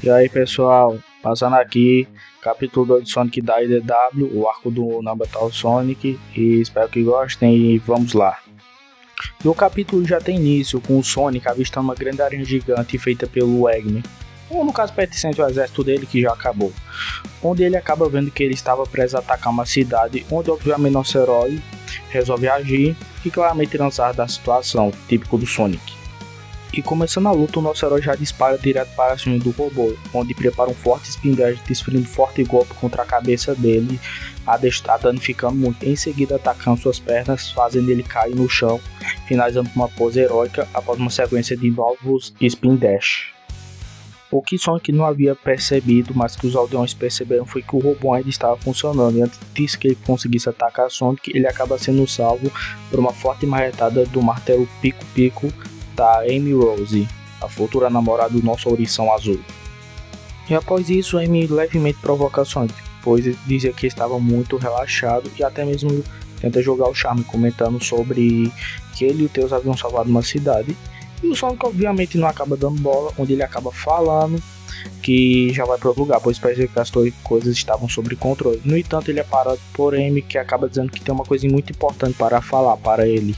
E aí pessoal, passando aqui, capítulo 2 de Sonic da IDW, o arco do Nametal Sonic, e espero que gostem e vamos lá. E o capítulo já tem início com o Sonic avistando uma grande aranha gigante feita pelo Eggman, ou no caso pertencente ao exército dele que já acabou, onde ele acaba vendo que ele estava prestes a atacar uma cidade, onde obviamente nosso herói resolve agir e claramente lançar da situação, típico do Sonic. E começando a luta, o nosso herói já dispara direto para cima do robô, onde prepara um forte spin dash, desferindo um forte golpe contra a cabeça dele, a danificando muito. Em seguida, atacando suas pernas, fazendo ele cair no chão, finalizando com uma pose heróica após uma sequência de novos spin dash. O que Sonic não havia percebido, mas que os aldeões perceberam, foi que o robô ainda estava funcionando, e antes que ele conseguisse atacar Sonic, ele acaba sendo salvo por uma forte marretada do martelo Pico-Pico da Amy Rose, a futura namorada do nosso ourição azul. E após isso, Amy levemente provoca Sonic, pois dizia que estava muito relaxado e até mesmo tenta jogar o charme, comentando sobre que ele e o Tails haviam salvado uma cidade. E o Sonic obviamente não acaba dando bola, onde ele acaba falando que já vai para outro lugar, pois parece que as coisas estavam sob controle. No entanto, ele é parado por Amy, que acaba dizendo que tem uma coisa muito importante para falar para ele.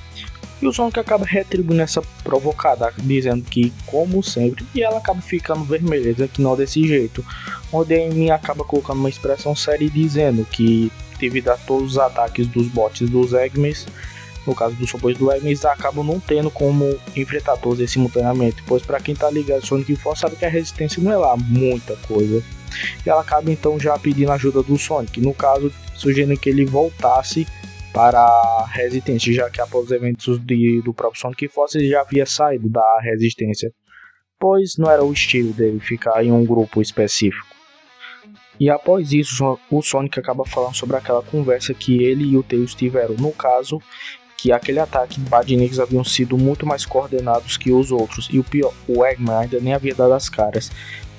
E o Sonic acaba retribuindo essa provocada, dizendo que, como sempre, e ela acaba ficando vermelha, dizendo que não desse jeito. Onde a Amy acaba colocando uma expressão séria e dizendo que, devido a todos os ataques dos bots dos Eggmans, no caso dos robôs do Eggman, eles acabam não tendo como enfrentar todos eles simultaneamente, pois para quem tá ligado Sonic Force sabe que a resistência não é lá muita coisa. E ela acaba então já pedindo ajuda do Sonic, no caso sugerindo que ele voltasse para a resistência, já que após os eventos do próprio Sonic Force ele já havia saído da resistência, pois não era o estilo dele ficar em um grupo específico. E após isso, o Sonic acaba falando sobre aquela conversa que ele e o Tails tiveram, no caso, que aquele ataque de Badniks haviam sido muito mais coordenados que os outros, e o pior, o Eggman ainda nem havia dado as caras,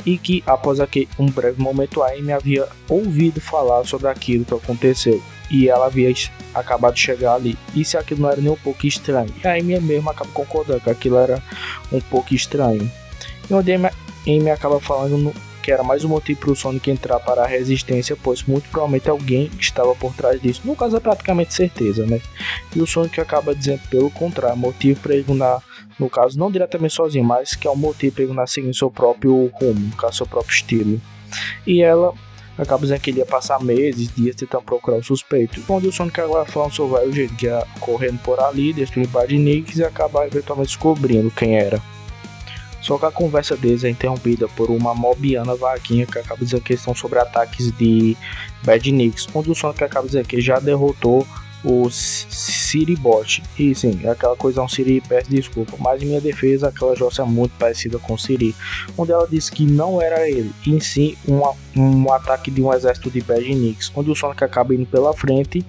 e que após um breve momento a Amy havia ouvido falar sobre aquilo que aconteceu, e ela havia acabado de chegar ali, e se aquilo não era nem um pouco estranho, e a Amy mesmo acaba concordando que aquilo era um pouco estranho, e onde a Amy acaba falando que era mais um motivo para o Sonic entrar para a resistência, pois muito provavelmente alguém estava por trás disso, no caso é praticamente certeza, né? E o Sonic acaba dizendo pelo contrário, motivo para ele no caso não diretamente sozinho, mas que é um motivo para ele seguir seu próprio rumo, no caso seu próprio estilo. E ela acaba dizendo que ele ia passar meses, dias tentando procurar o suspeito, onde o Sonic agora falando sobre o jeito que ia correndo por ali, destruindo Badniks e acabar eventualmente descobrindo quem era. Só que a conversa deles é interrompida por uma mobiana vaguinha que acaba dizendo que estão sobre ataques de Badniks, onde o Sonic acaba dizendo que já derrotou o Siribot. E sim, aquela coisa é um Siri, peço desculpa, mas em minha defesa aquela jossa é muito parecida com o Siri, onde ela disse que não era ele, e sim um ataque de um exército de Badniks, onde o Sonic acaba indo pela frente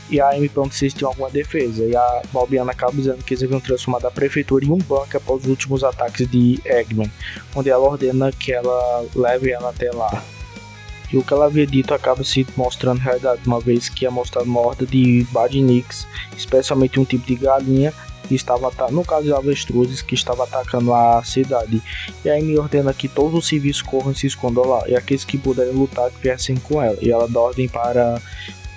e a Amy pergunta se eles tinham alguma defesa, e a Malbiana acaba dizendo que eles haviam transformado a prefeitura em um banco após os últimos ataques de Eggman, onde ela ordena que ela leve ela até lá. E o que ela havia dito acaba se mostrando realidade, uma vez que é mostrado uma horda de Badniks, especialmente um tipo de galinha, que estava no caso de avestruzes, que estava atacando a cidade. E a Amy ordena que todos os civis corram e se escondam lá, e aqueles que puderem lutar que viessem com ela, e ela dá ordem para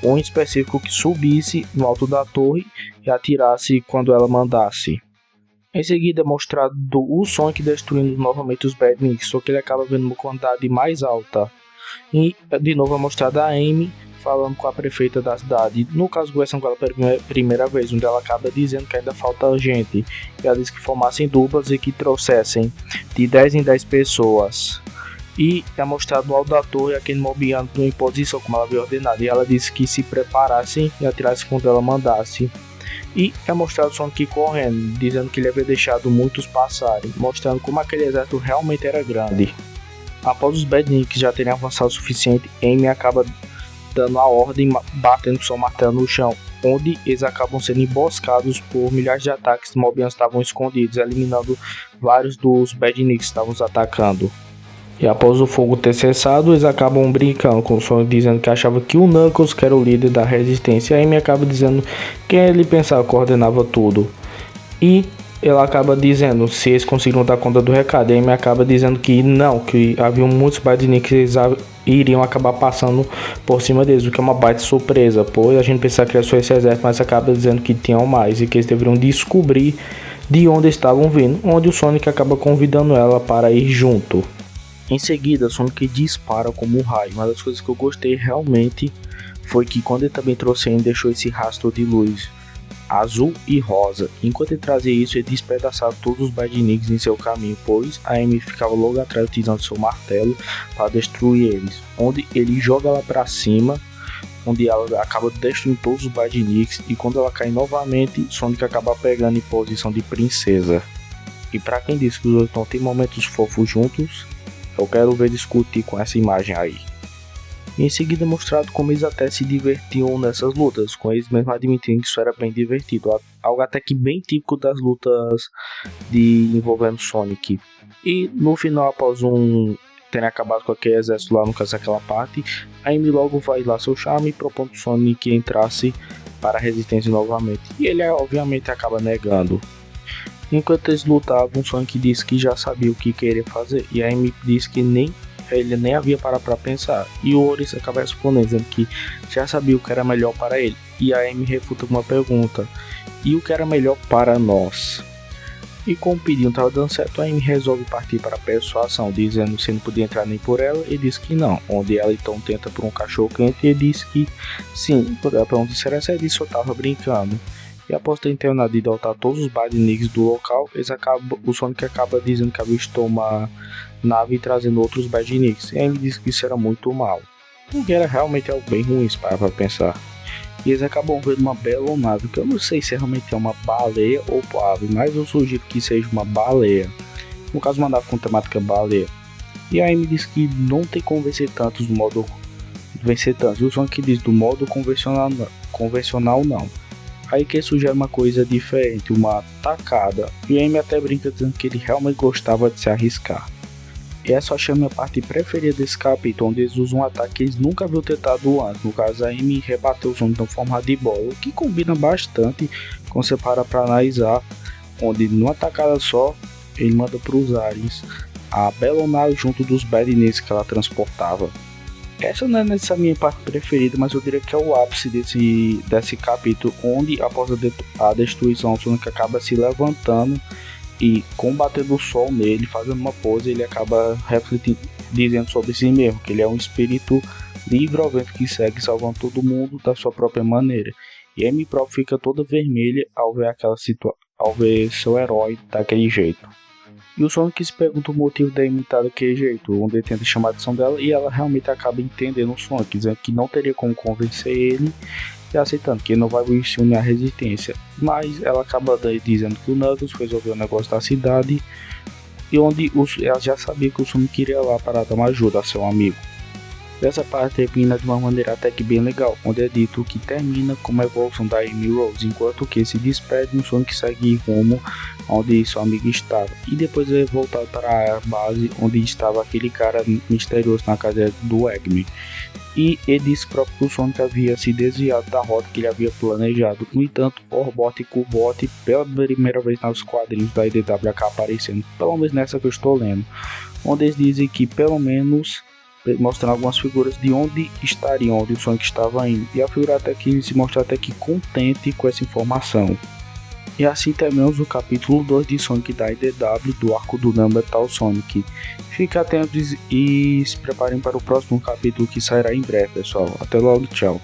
um específico que subisse no alto da torre e atirasse quando ela mandasse. Em seguida é mostrado o Sonic destruindo novamente os Badniks, só que ele acaba vendo uma quantidade mais alta. E de novo é mostrada a Amy falando com a prefeita da cidade, no caso conversando com ela pela primeira vez, onde ela acaba dizendo que ainda falta gente, e ela diz que formassem duplas e que trouxessem de 10 em 10 pessoas. E é mostrado no alto da torre aquele mobiano em posição como ela havia ordenado, e ela disse que se preparassem e atirassem quando ela mandasse. E é mostrado o Sonic correndo, dizendo que ele havia deixado muitos passarem, mostrando como aquele exército realmente era grande. Após os Badniks já terem avançado o suficiente, Amy acaba dando a ordem, batendo com seu martelo no chão, onde eles acabam sendo emboscados por milhares de ataques. Os mobianos estavam escondidos, eliminando vários dos Badniks que estavam os atacando. E após o fogo ter cessado, eles acabam brincando com o Sonic, dizendo que achava que o Knuckles que era o líder da resistência. A Amy acaba dizendo que ele pensava que coordenava tudo. E ele acaba dizendo se eles conseguiram dar conta do recado. E a Amy acaba dizendo que não, que havia muitos badniks que eles iriam acabar passando por cima deles, o que é uma baita surpresa, pois a gente pensava que era só esse exército, mas acaba dizendo que tinham mais e que eles deveriam descobrir de onde estavam vindo, onde o Sonic acaba convidando ela para ir junto. Em seguida, Sonic dispara como um raio. Uma das coisas que eu gostei realmente foi que quando ele também trouxe, ele deixou esse rastro de luz azul e rosa. Enquanto ele trazia isso, ele despedaçava todos os badniks em seu caminho, pois a Amy ficava logo atrás utilizando seu martelo para destruir eles, onde ele joga ela para cima, onde ela acaba destruindo todos os badniks, e quando ela cai novamente, Sonic acaba pegando em posição de princesa. E para quem disse que os dois não têm momentos fofos juntos, eu quero ver discutir com essa imagem aí. Em seguida é mostrado como eles até se divertiam nessas lutas, com eles mesmo admitindo que isso era bem divertido, algo até que bem típico das lutas envolvendo Sonic. E no final, após terem acabado com aquele exército lá, no caso daquela parte, a Amy logo vai lá seu charme e propõe que Sonic entrasse para a resistência novamente, e ele obviamente acaba negando. Enquanto eles lutavam, Sonic disse que já sabia o que queria fazer, e a Amy disse que ele nem havia parado para pensar, e o Oris acaba respondendo dizendo que já sabia o que era melhor para ele, e a Amy refuta com uma pergunta: e o que era melhor para nós? E como o pedido estava dando certo, a Amy resolve partir para a persuasão, dizendo que se não podia entrar nem por ela, ele diz que não, onde ela então tenta por um cachorro quente e ele diz que sim. Quando ela pergunta se era sério, ele só estava brincando. E após ter terminado de derrotar todos os badniks do local, o Sonic acaba dizendo que avistou uma nave trazendo outros badniks, e ele diz que isso era muito mal, porque era realmente algo bem ruim para pensar. E eles acabam vendo uma bela nave, que eu não sei se realmente é uma baleia ou ave, mas eu sugiro que seja uma baleia, no caso uma nave com temática baleia. E a Amy diz que não tem como vencer tantos do modo e o Sonic diz do modo convencional não. Aí que ele sugere uma coisa diferente, uma tacada, e a Amy até brinca dizendo que ele realmente gostava de se arriscar. E essa eu achei a minha parte preferida desse capítulo, onde eles usam um ataque que eles nunca haviam tentado antes. No caso, a Amy rebateu o Sonic em forma de bola, o que combina bastante quando você para analisar, onde numa tacada só, ele manda para os ares a Bellonari junto dos badniks que ela transportava. Essa não é nessa minha parte preferida, mas eu diria que é o ápice desse capítulo, onde após a destruição, o Sonic acaba se levantando e combatendo o sol nele, fazendo uma pose, ele acaba refletindo, dizendo sobre si mesmo, que ele é um espírito livre ao vento que segue, salvando todo mundo da sua própria maneira. E a Amy própria fica toda vermelha ao ver seu herói daquele jeito. E o Sonic se pergunta o motivo da Amy estar daquele jeito, onde ele tenta chamar a atenção dela, e ela realmente acaba entendendo o Sonic, dizendo que não teria como convencer ele e aceitando que ele não vai se unir à resistência. Mas ela acaba dizendo que o Knuckles resolveu o negócio da cidade, e onde ela já sabia que o Sonic iria lá para dar uma ajuda a seu amigo. Dessa parte termina de uma maneira até que bem legal, onde é dito que termina com a evolução da Amy Rose, enquanto que se despede o Sonic segue rumo onde seu amigo estava, e depois é voltado para a base onde estava aquele cara misterioso na casa do Eggman. E ele disse próprio que o Sonic havia se desviado da rota que ele havia planejado. No entanto, Orbot e Cubot, pela primeira vez nos quadrinhos da IDW, acabam aparecendo, pelo menos nessa que eu estou lendo, onde eles dizem que pelo menos mostrando algumas figuras de onde estariam, onde o Sonic estava indo, e a figura até que se mostra até que contente com essa informação. E assim terminamos o capítulo 2 de Sonic da IDW, do arco do Numbertal Sonic. Fiquem atentos e se preparem para o próximo capítulo que sairá em breve, pessoal. Até logo, tchau.